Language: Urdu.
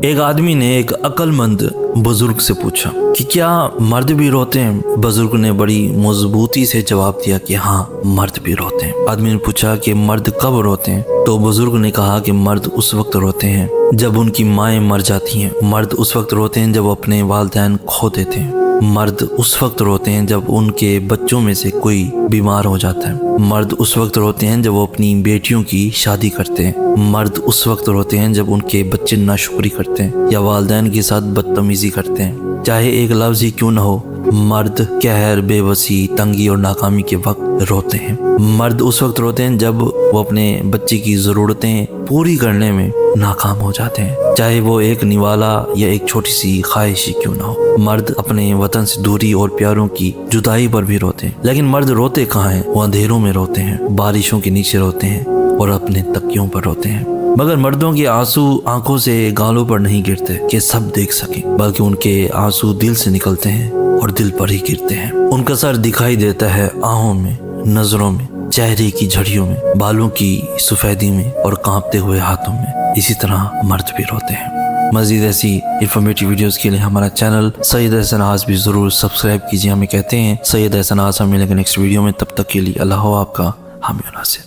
ایک آدمی نے ایک عقلمند بزرگ سے پوچھا کہ کیا مرد بھی روتے ہیں؟ بزرگ نے بڑی مضبوطی سے جواب دیا کہ ہاں، مرد بھی روتے ہیں۔ آدمی نے پوچھا کہ مرد کب روتے ہیں؟ تو بزرگ نے کہا کہ مرد اس وقت روتے ہیں جب ان کی مائیں مر جاتی ہیں، مرد اس وقت روتے ہیں جب اپنے والدین کھو دیتے ہیں، مرد اس وقت روتے ہیں جب ان کے بچوں میں سے کوئی بیمار ہو جاتا ہے، مرد اس وقت روتے ہیں جب وہ اپنی بیٹیوں کی شادی کرتے ہیں، مرد اس وقت روتے ہیں جب ان کے بچے ناشکری کرتے ہیں یا والدین کے ساتھ بدتمیزی کرتے ہیں، چاہے ایک لفظ ہی کیوں نہ ہو۔ مرد قہر، بے بسی، تنگی اور ناکامی کے وقت روتے ہیں۔ مرد اس وقت روتے ہیں جب وہ اپنے بچے کی ضرورتیں پوری کرنے میں ناکام ہو جاتے ہیں، چاہے وہ ایک نوالا یا ایک چھوٹی سی خواہش ہی کیوں نہ ہو۔ مرد اپنے وطن سے دوری اور پیاروں کی جدائی پر بھی روتے ہیں، لیکن مرد روتے کہاں ہیں؟ وہ اندھیروں میں روتے ہیں، بارشوں کے نیچے روتے ہیں اور اپنے تکیوں پر روتے ہیں۔ مگر مردوں کے آنسو آنکھوں سے گالوں پر نہیں گرتے کہ سب دیکھ سکیں، بلکہ ان کے آنسو دل سے نکلتے ہیں اور دل پر ہی گرتے ہیں۔ ان کا سر دکھائی دیتا ہے آہوں میں، نظروں میں، چہرے کی جھڑیوں میں، بالوں کی سفیدی میں اور کانپتے ہوئے ہاتھوں میں۔ اسی طرح مرد بھی روتے ہیں۔ مزید ایسی انفارمیٹیو ویڈیوز کے لیے ہمارا چینل سید احسان بھی ضرور سبسکرائب کیجیے۔ ہمیں کہتے ہیں سید احسان، ہم ملیں گے نیکسٹ ویڈیو میں، تب تک کے لیے اللہ ہو آپ کا حامی و ناصر۔